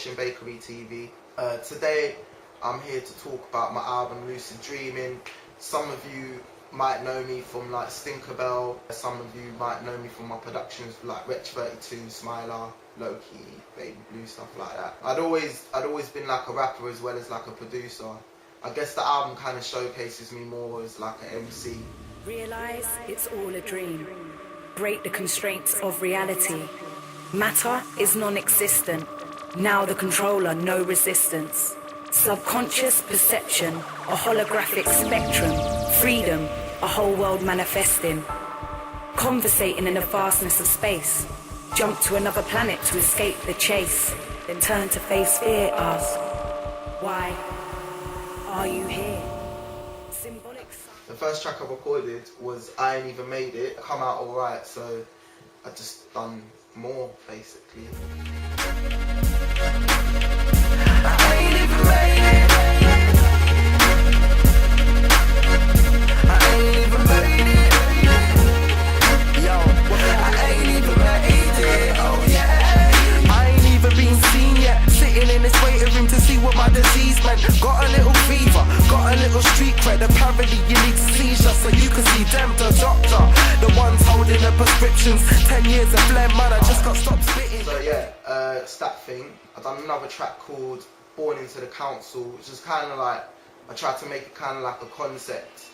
watching Bakery TV. Today I'm here to talk about my album Lucid Dreamin. Some of you might know me from like Stinkerbell, some of you might know me from my productions like Wretch 32, Smiler, Loki, Baby Blue, stuff like that. I'd always been like a rapper as well as like a producer. I guess the album kind of showcases me more as like an MC. Realize it's all a dream. Break the constraints of reality. Matter is non-existent. Now the controller, no resistance. Subconscious perception, a holographic spectrum. Freedom, a whole world manifesting. Conversating in the vastness of space. Jump to another planet to escape the chase. Then turn to face fear, ask, why are you here? Symbolic. The first track I recorded was I Ain't Even Made It. It come out alright, so I just done more basically. I ain't even made it. I ain't even made it. Yo, I ain't even made it. Oh yeah. I ain't even been seen yet. Sitting in this waiting room to see what my disease meant. Got a little fever, got a little street cred. Apparently you need seizure so you can see them, the doctor. The ones holding the prescriptions. 10 years of blame, man, I just got stopped spitting. So yeah, stat thing. I've done another track called Born Into the Council, which is kind of like, I tried to make it kind of like a concept.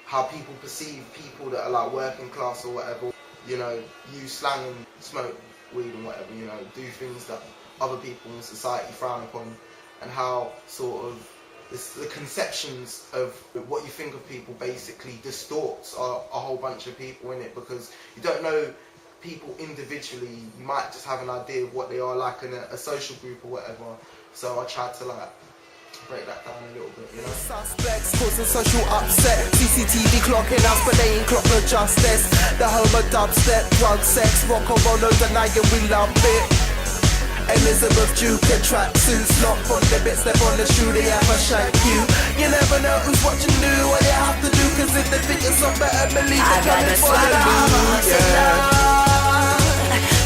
How people perceive people that are like working class or whatever. You know, use slang and smoke weed and whatever, you know, do things that other people in society frown upon. And how sort of the conceptions of what you think of people basically distorts a whole bunch of people in it, because you don't know people individually. You might just have an idea of what they are like in a social group or whatever. So I tried to like break that down a little bit, you know. Suspects causing social upset. CCTV clocking us, but they ain't clock no justice. The home of dubstep, drug, sex, rock and roll, no denying we love it. Elizabeth Duke and tracksuits, not from the bits step on the shoe, they ever shank you. You never know who's watching you, what you have to do, cause if they think you're so better, believe they're coming for the loot. Yeah.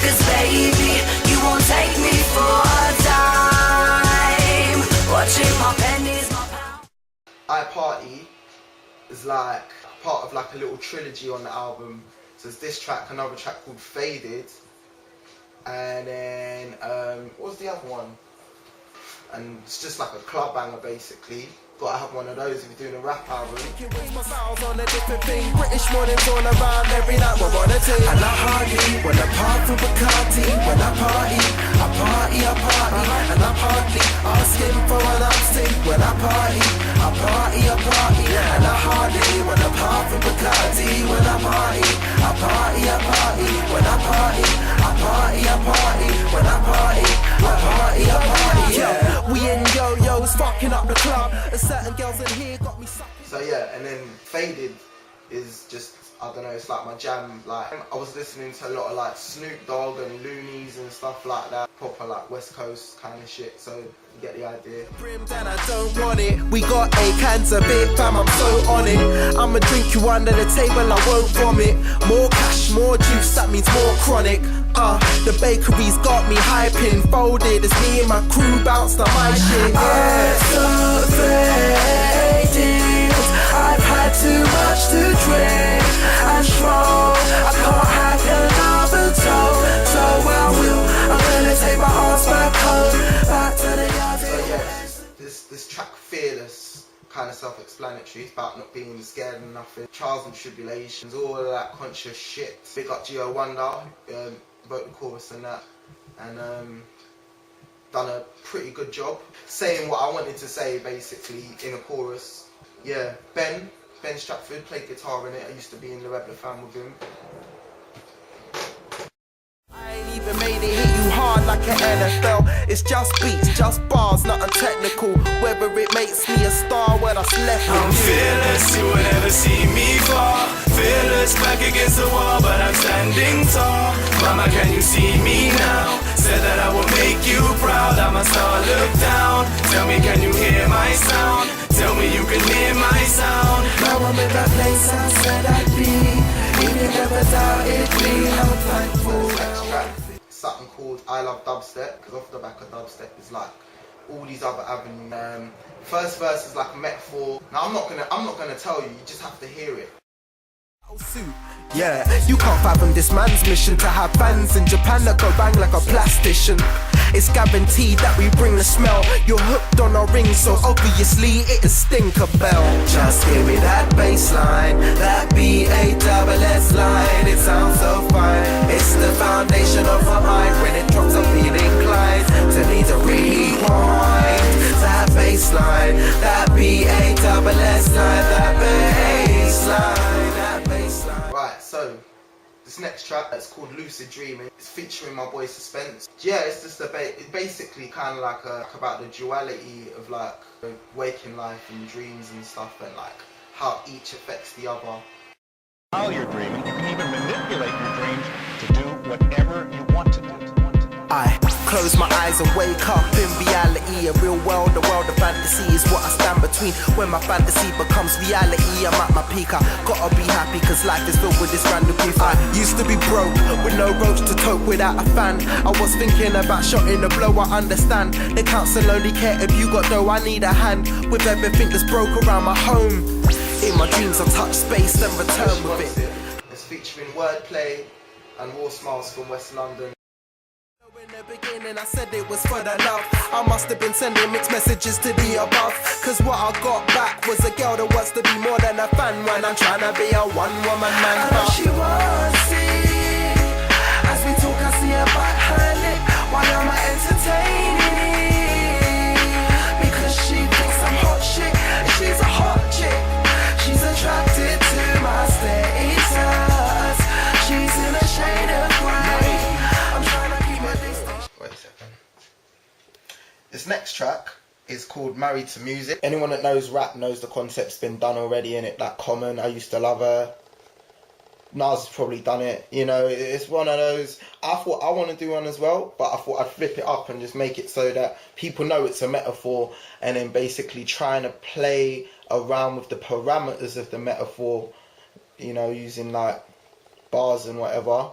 Cause baby, you won't take me for a dime. Watching my pennies, my pounds. I Party is like part of like a little trilogy on the album. So there's this track, another track called Faded, and then what was the other one? And it's just like a club banger basically. Gotta have one of those if you're doing a rap album. My style's on a different thing. British mornings all around every night we're on a team. And I party when I part from Bacardi. When I party, I party, I party. And I'm hardly asking for an upstick. When I party, I party, I party. And I hardly when I part from Bacardi. When I party, I party, I party. When I party, I party, I party. When I party, I party, I party. Yeah, we in yo-yos fucking up the club. Certain girls in here got me sucking. So yeah, and then Faded is just, I don't know, it's like my jam. Like I was listening to a lot of like Snoop Dogg and Loonies and stuff like that, proper like West Coast kind of shit. So you get the idea. Brimmed and I don't want it. We got 8 cans of it, fam, I'm so on it. I'ma drink you under the table, I won't vomit. More cash, more juice, that means more chronic. The bakery's got me hyping, folded. It's me and my crew bounced on my shit. I'm so faded. I've had too much to drink and smoke. I can't have another toe, so I'm gonna take my ass back home, back to the yard. So yeah, this track Fearless, kind of self-explanatory. It's about not being scared of nothing, trials and tribulations, all of that conscious shit. Big up Geo Wonder, wrote the chorus and that, and done a pretty good job saying what I wanted to say basically in a chorus. Yeah, Ben Stratford played guitar in it. I used to be in the Rebel Fan with him. I ain't even made it hit you hard like an NFL. It's just beats, just bars, nothing technical. Whether it makes me a star, where that's left with I'm fearless, you will never see me fall. Fearless, back against the wall, but I'm standing tall. Mama, can you see me now? Said that I will make you proud. I'm a star, look down. Tell me, can you hear my sound? Tell me you can hear my sound. Now I'm in that place I said I'd be. Even never doubted me, I'm thankful. something called I Love Dubstep, because off the back of dubstep is like all these other avenues. First verse is like a metaphor. Now I'm not gonna tell you. You just have to hear it. Yeah, you can't fathom this man's mission to have fans in Japan that go bang like a plastician. It's guaranteed that we bring the smell. You're hooked on our ring, so obviously it'll stink a bell. Just give me that bass line, that B-A-double-S line. It sounds so fine. It's the foundation of my mind. When it drops, I'm feeling inclined to need to rewind. That bass line, that B-A-double-S line, that bass line, that bass line. Right, so this next track, it's called Lucid Dreamin. It's featuring my boy Suspense. Yeah, it's just it's basically kind of like about the duality of like waking life and dreams and stuff, and like how each affects the other. While you're dreaming, you can even manipulate your dreams to do whatever you want to do. I close my eyes and wake up in reality. A real world, the world of fantasy is what I stand between. When my fantasy becomes reality, I'm at my peak. I gotta be happy cause life is filled with this random grief. I used to be broke with no ropes to tote without a fan. I was thinking about shotting the blow, I understand. The council only care if you got dough, I need a hand with everything that's broke around my home. In my dreams I touch space and return with it. It's featuring Wordplay and Raw Smiles from West London. In the beginning I said it was for the love. I must have been sending mixed messages to the above, cause what I got back was a girl that wants to be more than a fan. When I'm trying to be a one-woman man, but she wants it. As we talk I see her bite her lip while I'm entertaining it, because she thinks I'm hot shit. She's a hot chick. She's attracted to my status. She's in a shade of grey. I'm trying to keep my distance. Wait a second. This next track is called Married to Music. Anyone that knows rap knows the concept's been done already, in it. That Common, I Used to Love Her. Nas has probably done it. You know, it's one of those. I thought I want to do one as well, but I thought I'd flip it up and just make it so that people know it's a metaphor, and then basically trying to play around with the parameters of the metaphor, you know, using like bars and whatever.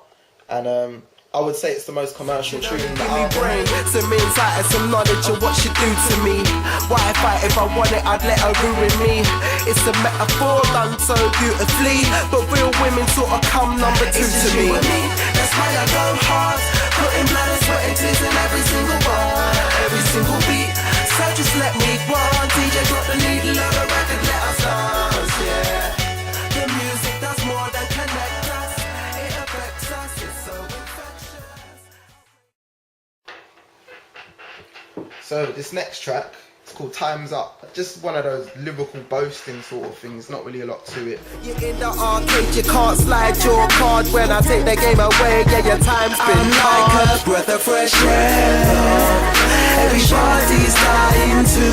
And I would say it's the most commercial tune that I've brain, some insight and some knowledge of what she do to me. Why fight if I want it, I'd let her ruin me. It's a metaphor done so beautifully, but real women sort of come number two to me. That's why I go hard, putting blood and sweat and tears in every single bar, every single beat. So just let me go on, DJ drop the needle on the record, let us dance, yeah. The music does more than connect us, it affects us, it's so infectious. So this next track, it's called Time's Up. Just one of those lyrical boasting sort of things, not really a lot to it. You're in the arcade, you can't slide your card when I take the game away. Yeah, your time's been like a breath of fresh air. Everybody's dying to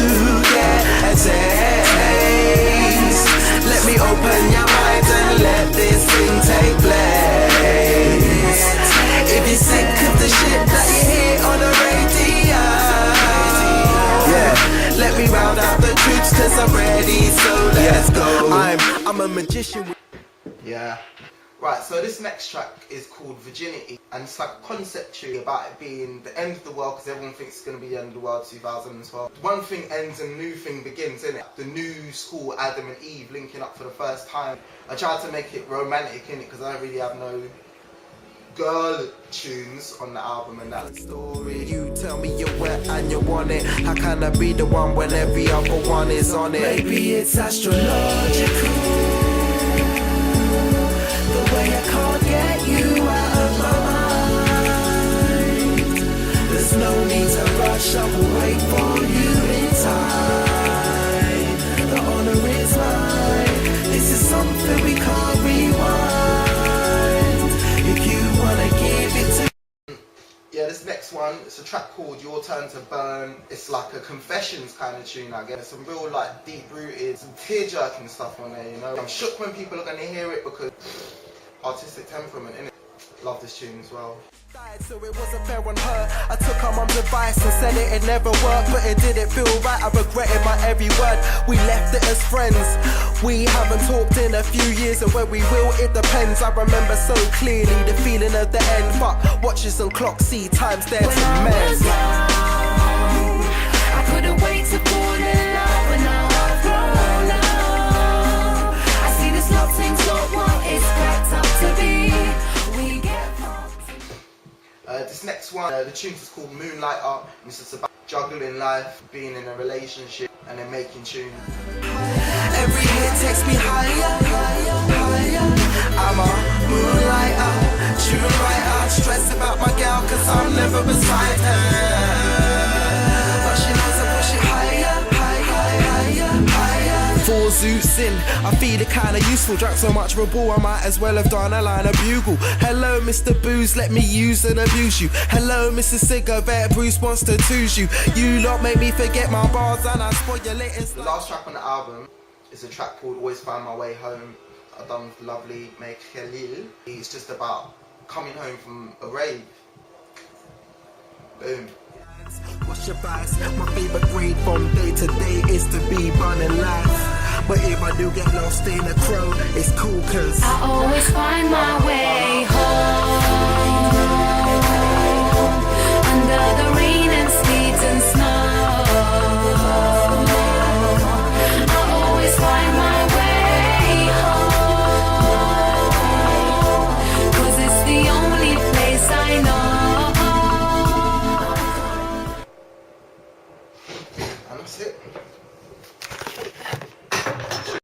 get a taste. Let me open your mind and let this thing take place. If you're sick of the shit that you hear on the radio, yeah, let me round out the truths cause I'm ready, so let's go. I'm a magician. Yeah. Right, so this next track is called Virginity, and it's like conceptually about it being the end of the world, because everyone thinks it's going to be the end of the world 2012. One thing ends and a new thing begins, innit? The new school Adam and Eve linking up for the first time. I tried to make it romantic, innit, because I don't really have no girl tunes on the album and that story. You tell me you're wet and you want it. How can I be the one when every other one is on it? Maybe it's astrological. The way I can't get you out of my mind. There's no need to rush, I will wait for you in time. The honor is mine. This is something we can't rewind. If you wanna give it to. Yeah, this next one, it's a track called Your Turn to Burn. It's like a confessions kind of tune, I guess. Some real like deep rooted, some tear jerking stuff on there, you know. I'm shook when people are gonna hear it because artistic temperament, innit? love this tune as well. So it wasn't fair on her. I took her mum's advice and said it never worked, but it didn't feel right. I regretted my every word. We left it as friends. We haven't talked in a few years, and when we will, it depends. I remember so clearly the feeling of the end. Fuck watches and clocks, see time's there to mend. I couldn't wait to fall in love, but now I've grown up. I see this love thing's not what it's cracked up to be. We get this next one, the tune is called Moonlight Up, and it's just about juggling life, being in a relationship, and then making tunes. Every hit takes me higher, higher, higher. I'm a moonlighter, tune writer. Stressed about my gal cause I'm never beside her, but she knows I push it higher, higher, higher, higher. Four Zeus in, I feel it kinda useful. Drank so much Rebel, I might as well have done a line of bugle. Hello Mr. Booze, let me use and abuse you. Hello Mr. Cigarette, Bruce wants to choose you. You lot make me forget my bars and I spoil your latest. The last track on the album is a track called Always Find My Way Home. I've done with lovely Meg Khalil. It's just about coming home from a rave. Boom. What's your advice? My favourite grade from day to day is to be running life. But if I do get lost in a crow, it's cool cause I always find my way home.